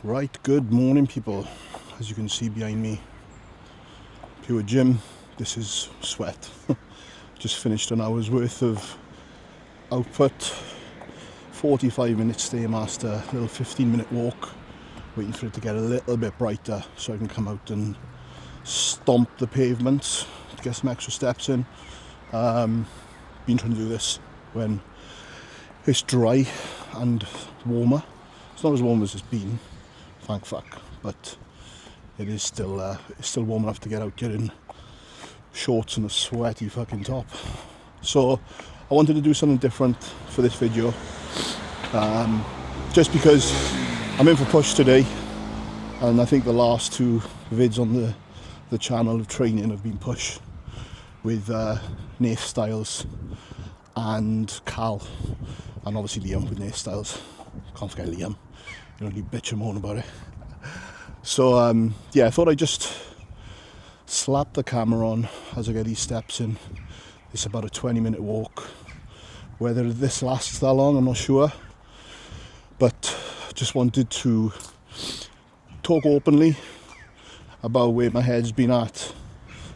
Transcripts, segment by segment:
Right, good morning people. As you can see behind me, pure gym. This is sweat. Just finished an hour's worth of output, 45 minutes Stairmaster, little 15-minute walk, waiting for it to get a little bit brighter so I can come out and stomp the pavements, get some extra steps in. Been trying to do this when it's dry and warmer. It's not as warm as it's been, thank fuck, but it is still warm enough to get out here in shorts and a sweaty fucking top. So I wanted to do something different for this video, just because I'm in for push today, and I think the last two vids on the channel of training have been push with Nath Styles and Cal, and obviously Liam with Nath Styles. Can't forget Liam. You don't need bitch and moan about it. So yeah, I thought I'd just slap the camera on as I get these steps in. It's about a 20-minute walk. Whether this lasts that long, I'm not sure. But just wanted to talk openly about where my head's been at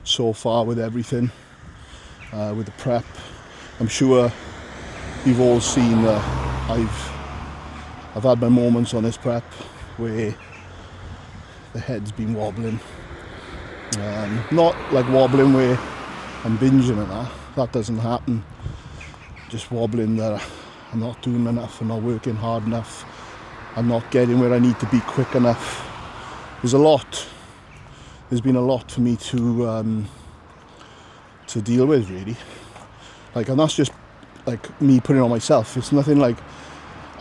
so far with everything, with the prep. I'm sure you've all seen that I've had my moments on this prep where the head's been wobbling. Not like wobbling where I'm binging and that doesn't happen. Just wobbling that I'm not doing enough, I'm not working hard enough, I'm not getting where I need to be quick enough. There's been a lot for me to deal with, really. And that's just like me putting it on myself. It's nothing like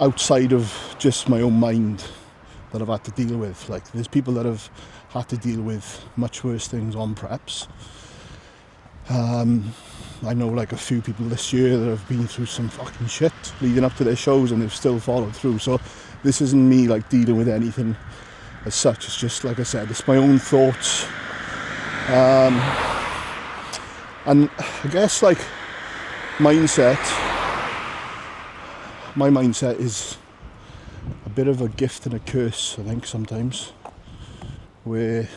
outside of just my own mind that I've had to deal with. There's people that have had to deal with much worse things on preps. I know a few people this year that have been through some fucking shit leading up to their shows and they've still followed through. So this isn't me dealing with anything as such. It's just, like I said, it's my own thoughts. And I guess my mindset is a bit of a gift and a curse, I think, sometimes, where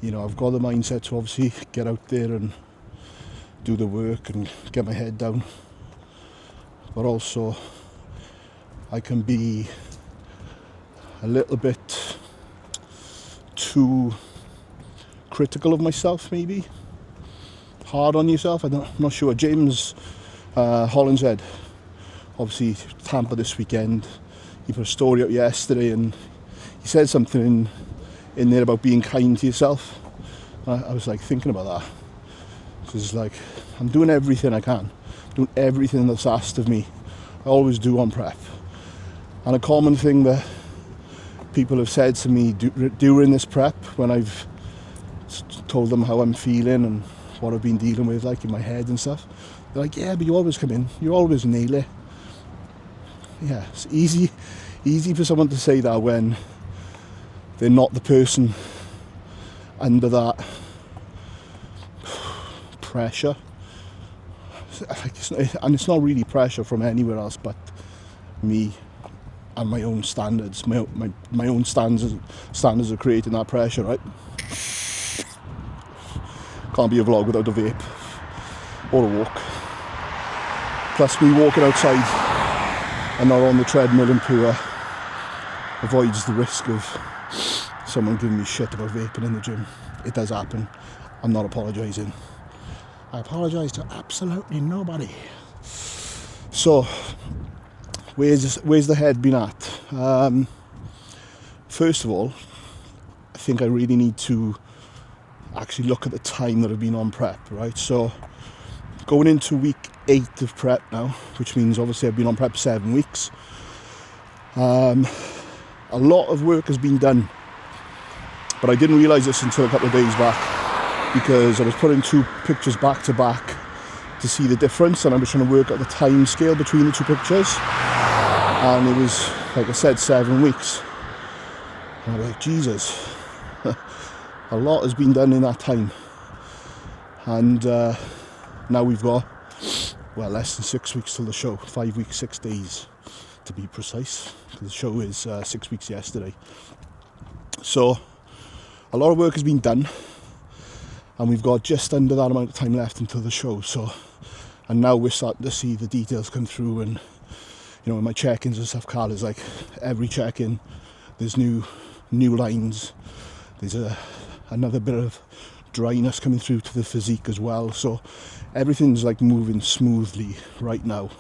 I've got the mindset to obviously get out there and do the work and get my head down, but also I can be a little bit too critical of myself, maybe hard on yourself. I'm not sure. 𝘗𝘳𝘰𝘶𝘥𝘭𝘺, obviously Tampa this weekend. He put a story up yesterday and he said something in there about being kind to yourself. I was thinking about that, because I'm doing everything I can, doing everything that's asked of me. I always do on prep. And a common thing that people have said to me during this prep, when I've told them how I'm feeling and what I've been dealing with in my head and stuff, they're like, yeah, but you always come in, you always nail it. Yeah, it's easy for someone to say that when they're not the person under that pressure. And it's not really pressure from anywhere else but me and my own standards, my own standards of creating that pressure, right? Can't be a vlog without a vape or a walk. Plus, me walking outside and not on the treadmill and poor avoids the risk of someone giving me shit about vaping in the gym. It does happen. I'm not apologising. I apologise to absolutely nobody. So, where's the head been at? First of all, I think I really need to actually look at the time that I've been on prep, right? So, going into week 8 of prep now, which means obviously I've been on prep 7 weeks. A lot of work has been done, but I didn't realise this until a couple of days back, because I was putting 2 pictures back to back to see the difference, and I was trying to work out the time scale between the 2 pictures, and it was, like I said, 7 weeks. And I was like, Jesus, a lot has been done in that time. And now we've got, less than 6 weeks till the show, 5 weeks, 6 days to be precise, because the show is 6 weeks yesterday. So a lot of work has been done, and we've got just under that amount of time left until the show. So, and now we're starting to see the details come through, and you know, in my check-ins and stuff, Carl is like, every check-in there's new lines, there's another bit of dryness coming through to the physique as well. So everything's like moving smoothly right now.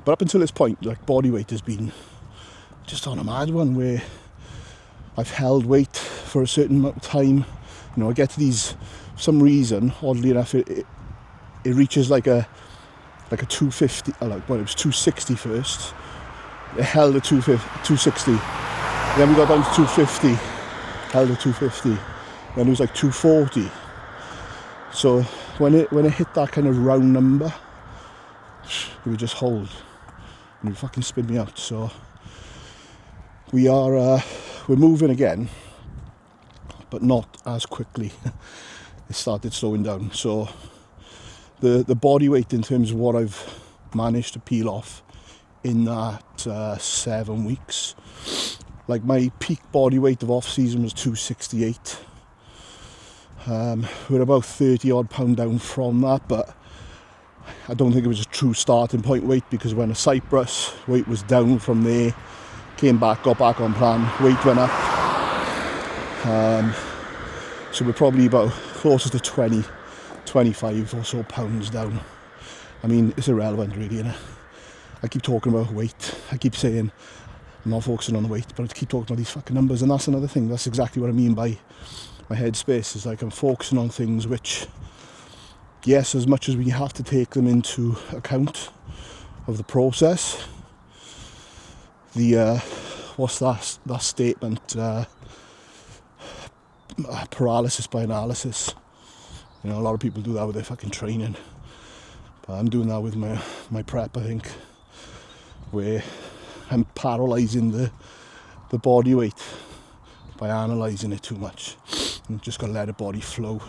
But up until this point, like, body weight has been just on a mad one, where I've held weight for a certain amount of time. You know, I get to these, for some reason, oddly enough, it reaches like a 250, it was 260 first. It held at 260. Then we got down to 250, held at 250. Then it was like 240. So when it hit that kind of round number, it would just hold, and it would fucking spin me out. So we're moving again, but not as quickly. It started slowing down. So the body weight, in terms of what I've managed to peel off in that 7 weeks, like, my peak body weight of off season was 268. We're about 30 odd pound down from that, but I don't think it was a true starting point weight, because when a Cyprus, weight was down from there, came back, got back on plan, weight went up. So we're probably about closer to 20, 25 or so pounds down. I mean, it's irrelevant really, innit? I keep talking about weight, I keep saying I'm not focusing on the weight, but I keep talking about these fucking numbers, and that's another thing. That's exactly what I mean by my headspace. Is like, I'm focusing on things which, yes, as much as we have to take them into account of the process, the what's that statement, paralysis by analysis. You know, a lot of people do that with their fucking training, but I'm doing that with my prep, I think, where I'm paralysing the body weight by analysing it too much. And just got to let the body flow.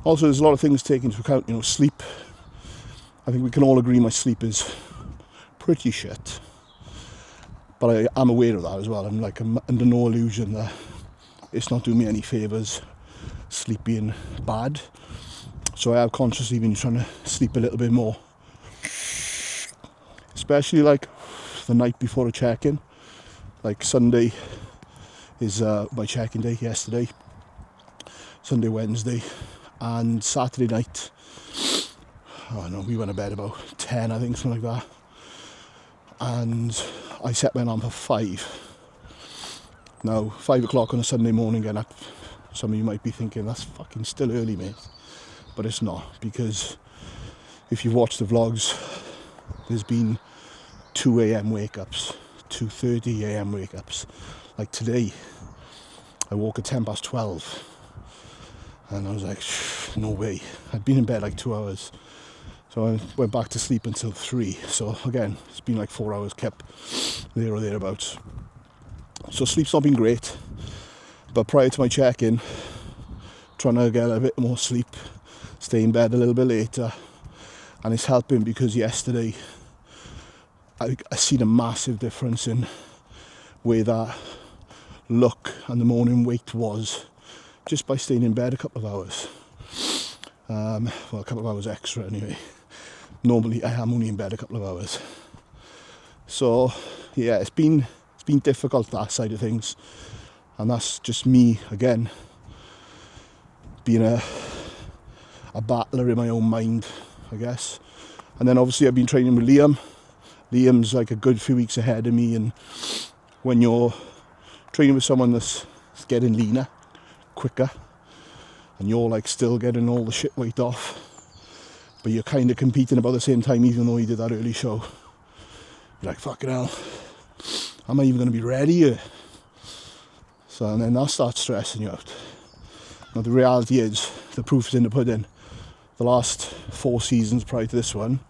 Also, there's a lot of things taken into account. You know, sleep. I think we can all agree my sleep is pretty shit. But I am aware of that as well. I'm under no illusion that it's not doing me any favours, sleep being bad. So I have consciously been trying to sleep a little bit more. Especially like the night before a check-in. Like Sunday is my check-in day, yesterday. Sunday, Wednesday, and Saturday night, oh no, we went to bed about 10, I think, something like that. And I set my alarm for 5. Now, 5 o'clock on a Sunday morning, getting up, some of you might be thinking, that's fucking still early, mate. But it's not, because if you've watched the vlogs, there's been 2 a.m. wake-ups, 2:30 a.m. wake-ups. Like today, I woke at 12:10, and I was like, no way. I'd been in bed like 2 hours, so I went back to sleep until 3. So again, it's been like 4 hours kept there or thereabouts. So sleep's not been great, but prior to my check-in, trying to get a bit more sleep, stay in bed a little bit later, and it's helping, because yesterday I seen a massive difference in where that look and the morning weight was, just by staying in bed a couple of hours. Well, a couple of hours extra anyway. Normally I am only in bed a couple of hours. So yeah, it's been difficult, that side of things, and that's just me again being a battler in my own mind, I guess. And then obviously I've been training with Liam. Liam's like a good few weeks ahead of me, and when you're training with someone that's getting leaner quicker, and you're like still getting all the shit weight off, but you're kind of competing about the same time, even though you did that early show, you're like, fucking hell, am I even going to be ready here? So, and then that starts stressing you out. Now the reality is, the proof is in the pudding. The last 4 seasons prior to this one,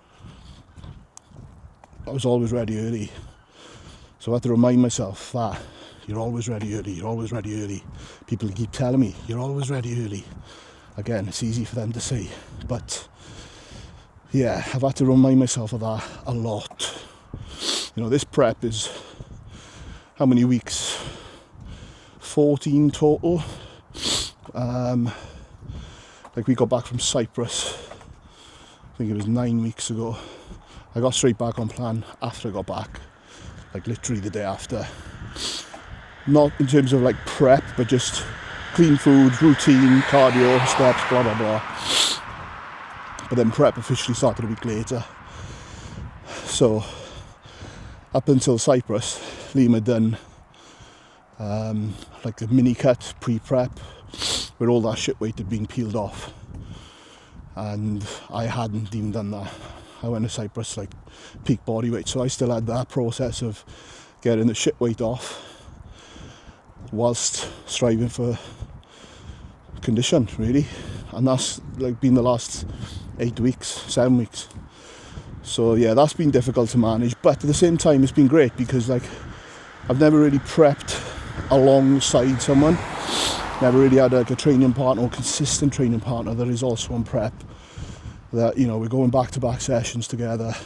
I was always ready early. So I had to remind myself that you're always ready early, you're always ready early. People keep telling me, you're always ready early. Again, it's easy for them to say, but yeah, I've had to remind myself of that a lot. You know, this prep is how many weeks? 14 total. Like we got back from Cyprus, I think it was 9 weeks ago. I got straight back on plan after I got back, like literally the day after. Not in terms of like prep, but just clean food, routine, cardio, steps, blah blah blah. But then prep officially started a week later. So up until Cyprus, Liam had done like a mini cut pre-prep where all that shit weight had been peeled off, and I hadn't even done that. I went to Cyprus like peak body weight, so I still had that process of getting the shit weight off whilst striving for condition, really. And that's like been the last 8 weeks, 7 weeks. So yeah, that's been difficult to manage, but at the same time it's been great because like I've never really prepped alongside someone. Never really had like a training partner or consistent training partner that is also on prep. That, you know, we're going back to back sessions together,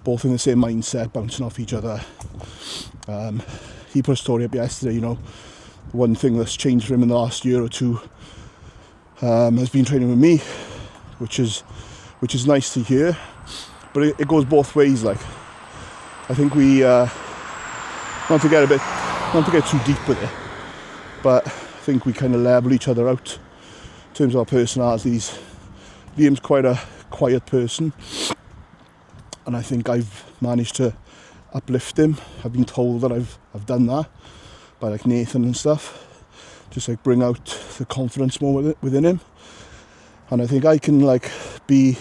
both in the same mindset, bouncing off each other. He put a story up yesterday, you know, one thing that's changed for him in the last year or two has been training with me, which is nice to hear. But it goes both ways. Like, I think we not to get too deep with it, but I think we kind of level each other out in terms of our personalities. Liam's quite a quiet person, and I think I've managed to uplift him. I've been told that I've done that by like Nathan and stuff, just like bring out the confidence more within him. And I think I can like be,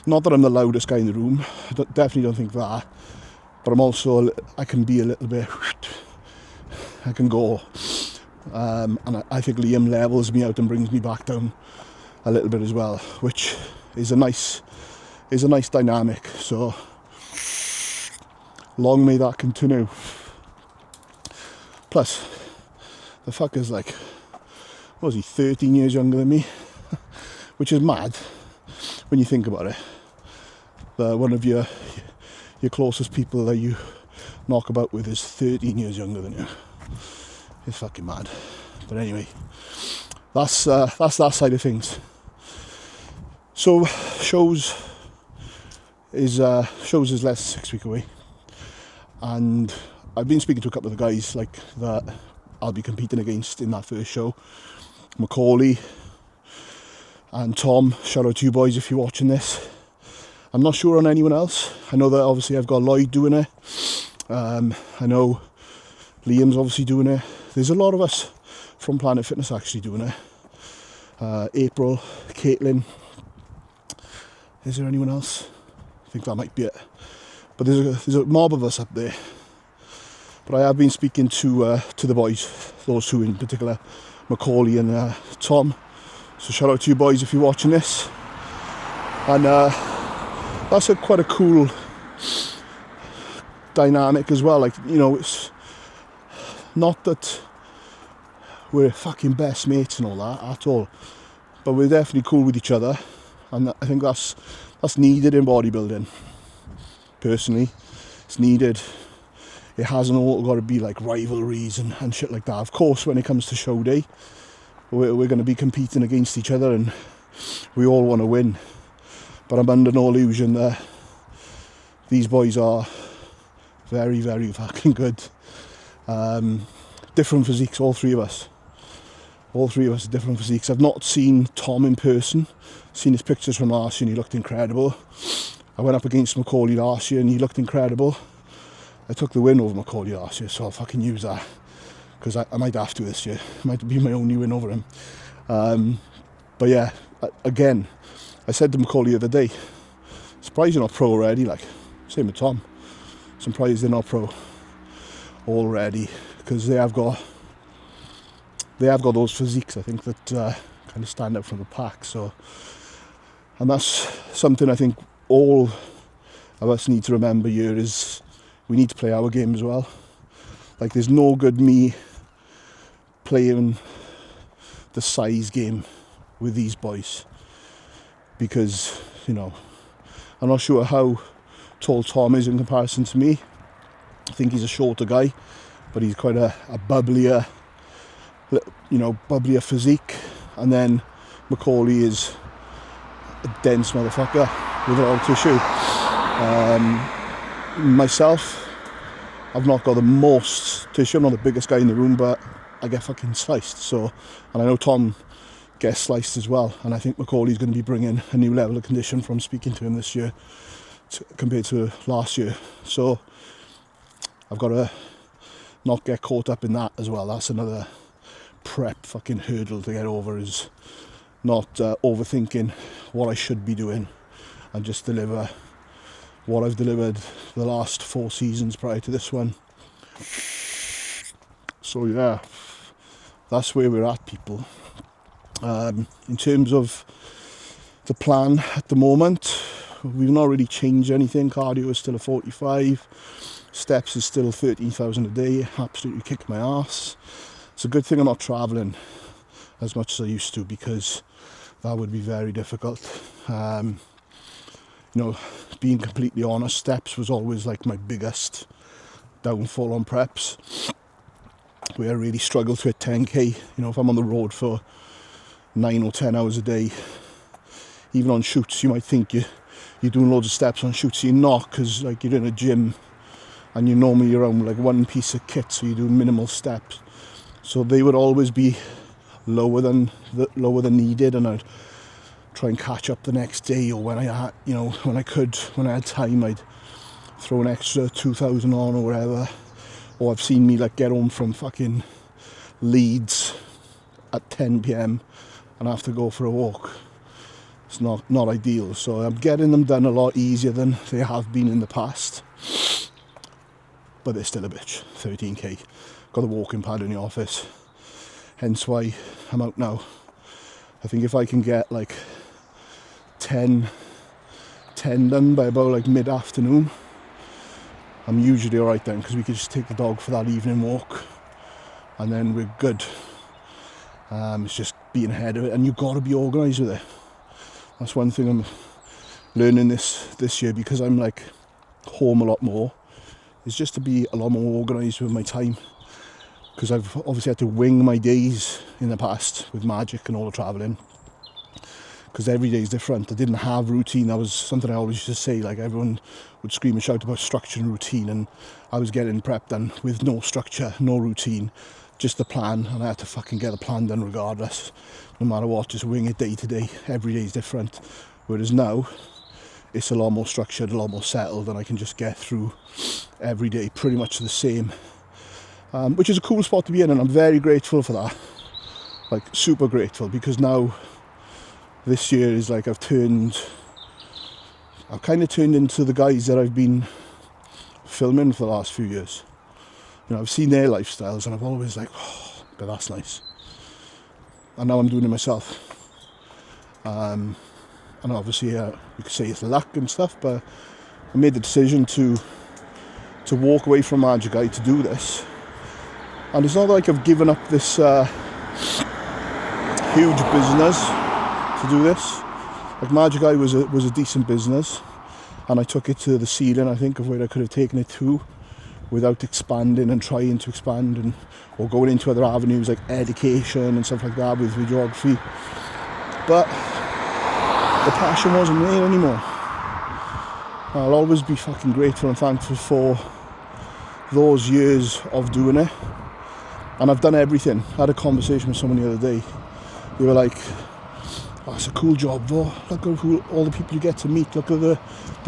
not that I'm the loudest guy in the room, definitely don't think that, but I'm also, I can be a little bit, I can go, and I think Liam levels me out and brings me back down a little bit as well, which is a nice dynamic. So long may that continue. Plus, the fucker's like, what was he, 13 years younger than me? Which is mad when you think about it. One of your closest people that you knock about with is 13 years younger than you. It's fucking mad. But anyway, that's that side of things. So shows is less than 6 weeks away, and I've been speaking to a couple of the guys like that I'll be competing against in that first show. Macaulay and Tom, shout out to you boys if you're watching this. I'm not sure on anyone else. I know that obviously I've got Lloyd doing it. I know Liam's obviously doing it. There's a lot of us from Planet Fitness actually doing it. April, Caitlin. Is there anyone else? I think that might be it. But there's a mob of us up there. But I have been speaking to the boys, those two in particular, Macaulay and Tom. So shout out to you boys if you're watching this. And that's quite a cool dynamic as well. Like, you know, it's not that we're fucking best mates and all that at all, but we're definitely cool with each other, and I think that's needed in bodybuilding. Personally, it's needed. It hasn't all got to be like rivalries and shit like that. Of course, when it comes to show day, we're going to be competing against each other and we all want to win, but I'm under no illusion that these boys are very, very fucking good. Different physiques, all three of us. All three of us are different physiques. I've not seen Tom in person. Seen his pictures from last year and he looked incredible. I went up against Macaulay last year and he looked incredible. I took the win over Macaulay last year, so I'll fucking use that, because I might have to this year. It might be my only win over him. But yeah, again, I said to Macaulay the other day, surprised you're not pro already. Like, same with Tom. Surprised they're not pro already, because they have got those physiques, I think, that kind of stand out from the pack. So, and that's something I think all of us need to remember here, is we need to play our game as well. Like, there's no good me playing the size game with these boys, because, you know, I'm not sure how tall Tom is in comparison to me. I think he's a shorter guy, but he's quite a bubblier, bubblier physique. And then 𝘗𝘱𝘰𝘶 is a dense motherfucker with a lot of tissue. Myself, I've not got the most tissue. I'm not the biggest guy in the room, but I get fucking sliced. So, and I know Tom gets sliced as well. And I think 𝘗𝘱𝘰𝘶's going to be bringing a new level of condition from speaking to him this year compared to last year. So I've got to not get caught up in that as well. That's another prep fucking hurdle to get over, is not overthinking what I should be doing and just deliver what I've delivered the last 4 seasons prior to this one. So yeah, that's where we're at, people. In terms of the plan at the moment, we've not really changed anything. Cardio is still a 45, steps is still 13,000 a day, absolutely kicked my ass. It's a good thing I'm not travelling as much as I used to, because that would be very difficult. Being completely honest, steps was always like my biggest downfall on preps, where I really struggle to hit 10k. If I'm on the road for 9 or 10 hours a day, even on shoots, you might think you're doing loads of steps on shoots. You're not, because like you're in a gym and you're normally around like one piece of kit, so you do minimal steps. So they would always be lower than needed, and I'd try and catch up the next day, or when I had, when I had time, I'd throw an extra 2,000 on or whatever. Or I've seen me like get home from fucking Leeds at 10 p.m. and have to go for a walk. It's not ideal. So I'm getting them done a lot easier than they have been in the past. But they're still a bitch. 13k. Got a walking pad in the office. Hence why I'm out now. I think if I can get like 10 done by about like mid-afternoon, I'm usually alright then, because we could just take the dog for that evening walk and then we're good. It's just being ahead of it, and you've got to be organised with it. That's one thing I'm learning this year, because I'm like home a lot more, is just to be a lot more organised with my time, because I've obviously had to wing my days in the past with Magic and all the travelling, because every day is different. I didn't have routine. That was something I always used to say, like everyone would scream and shout about structure and routine, and I was getting prep done with no structure, no routine, just the plan, and I had to fucking get the plan done regardless, no matter what, just wing it day to day. Every day is different. Whereas now, it's a lot more structured, a lot more settled, and I can just get through every day pretty much the same, which is a cool spot to be in, and I'm very grateful for that, like super grateful, because now this year is like I've kind of turned into the guys that I've been filming for the last few years. I've seen their lifestyles and I've always like, oh, but that's nice. And now I'm doing it myself. And obviously, you could say it's luck and stuff, but I made the decision to walk away from Magic Eye to do this. And it's not like I've given up this huge business to do this. Like Magic Eye was a decent business, and I took it to the ceiling, I think, of where I could have taken it to, without expanding and trying to expand or going into other avenues like education and stuff like that with videography. But the passion wasn't there anymore. I'll always be fucking grateful and thankful for those years of doing it. And I've done everything. I had a conversation with someone the other day. They were like, oh, it's a cool job though. Look at all the people you get to meet. Look at the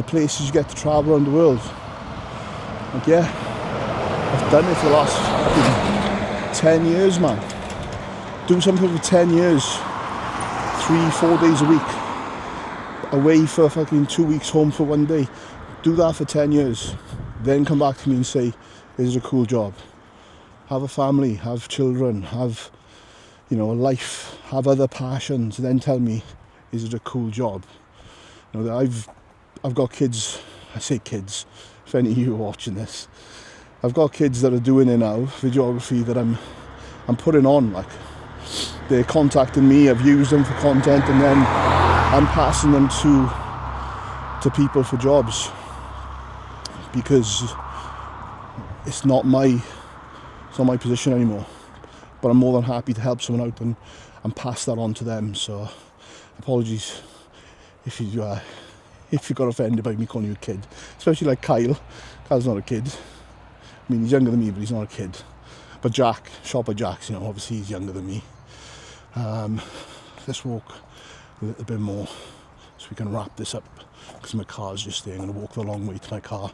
places you get to travel around the world. Like, yeah, I've done it for the last 10 years, man. Do something for 10 years, 3-4 days a week, away for fucking 2 weeks, home for 1 day. Do that for 10 years, then come back to me and say, this is a cool job. Have a family, have children, have, a life, have other passions, then tell me, is it a cool job? I've got kids. I say kids, if any of you are watching this, I've got kids that are doing it now, videography, that I'm putting on. Like, they're contacting me, I've used them for content, and then I'm passing them to people for jobs. because it's not my position anymore. But I'm more than happy to help someone out and pass that on to them. So apologies if you got offended by me calling you a kid, especially like Kyle. Kyle's not a kid. I mean, he's younger than me, but he's not a kid. But Jack, Shopper Jack's, you know, obviously he's younger than me. Let's walk a little bit more so we can wrap this up, because my car's just there. I'm going to walk the long way to my car.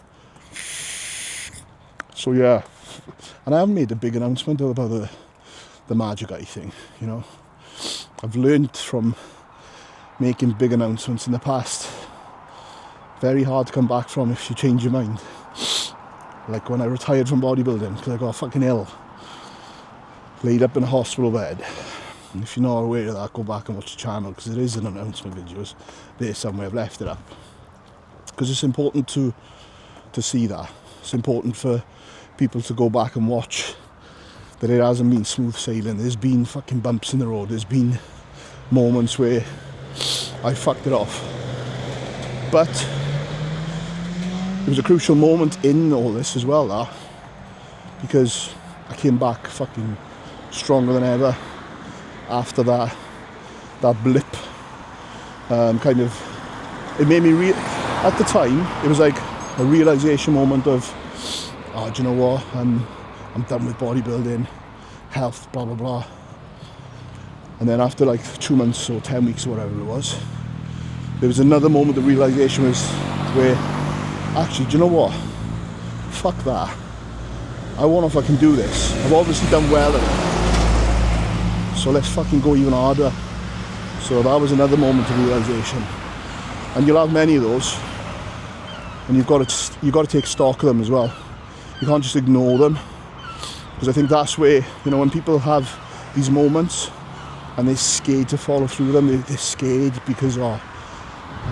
So yeah, and I haven't made a big announcement about the 𝘗𝘗𝘰𝘶𝘥𝘭𝘺 thing, you know. I've learned from making big announcements in the past. Very hard to come back from if you change your mind. Like when I retired from bodybuilding because I got fucking ill, laid up in a hospital bed. And if you're not aware of that, go back and watch the channel, because there is an announcement videos there somewhere. I've left it up because it's important to see that. It's important for people to go back and watch that it hasn't been smooth sailing. There's been fucking bumps in the road. There's been moments where I fucked it off. But it was a crucial moment in all this as well, that, because I came back fucking stronger than ever after that blip. Kind of, it made me at the time, it was like a realization moment of, oh, do you know what, I'm done with bodybuilding, health, blah blah blah. And then after like 2 months or 10 weeks or whatever it was, there was another moment of realization was where, actually, do you know what, fuck that, I want to fucking do this. I've obviously done well at it, so let's fucking go even harder. So that was another moment of realization, and you'll have many of those, and you've got to take stock of them as well. You can't just ignore them, because I think that's where, you know, when people have these moments and they're scared to follow through them, they're scared because, oh,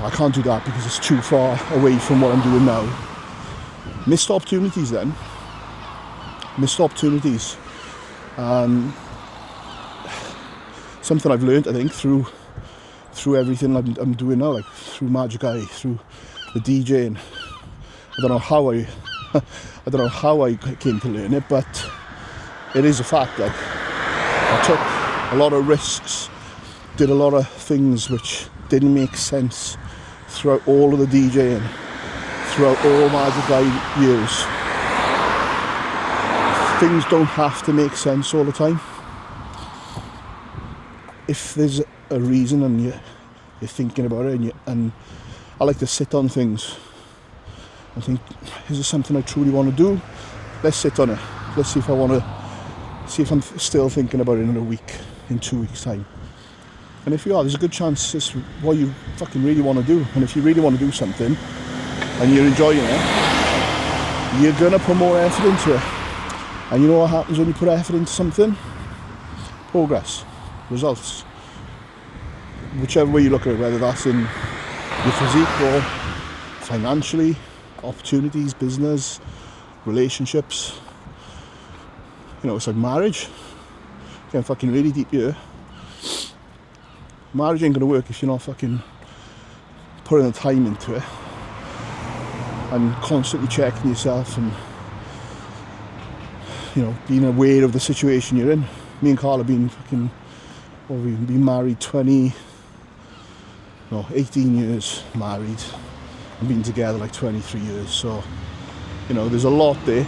I can't do that because it's too far away from what I'm doing now. Missed opportunities then. Missed opportunities. Something I've learned, I think, through everything I'm doing now, like through 𝘗𝘗𝘰𝘶𝘥𝘭𝘺, through the DJing. I don't know how I came to learn it, but it is a fact. Like, I took a lot of risks, did a lot of things which didn't make sense throughout all of the DJing, throughout all 𝘗𝘗𝘰𝘶𝘥𝘭𝘺 years. Things don't have to make sense all the time. If there's a reason and you're thinking about it, and I like to sit on things and think, is this something I truly want to do? Let's sit on it. Let's see if I'm still thinking about it in a week, in 2 weeks' time. And if you are, there's a good chance it's what you fucking really want to do. And if you really want to do something and you're enjoying it, you're gonna put more effort into it. And you know what happens when you put effort into something? Progress, results. Whichever way you look at it, whether that's in your physique or financially, opportunities, business, relationships. You know, it's like marriage. Getting fucking really deep here. Marriage ain't gonna work if you're not fucking putting the time into it and constantly checking yourself and, you know, being aware of the situation you're in. Me and Carl have been we've been married 18 years married, and been together like 23 years. So, you know, there's a lot there.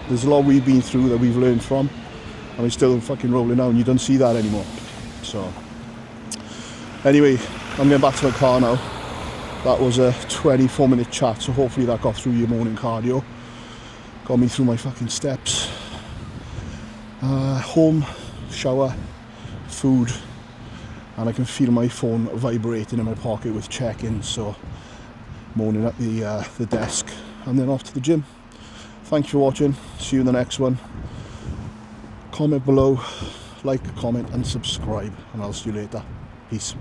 There's a lot we've been through that we've learned from, and we're still fucking rolling now, and you don't see that anymore. So, anyway, I'm getting back to my car now. That was a 24-minute chat, so hopefully that got through your morning cardio. Got me through my fucking steps. Home, shower, food, and I can feel my phone vibrating in my pocket with check-ins, so moaning at the desk, and then off to the gym. Thank you for watching. See you in the next one. Comment below, like, comment and subscribe, and I'll see you later. Peace.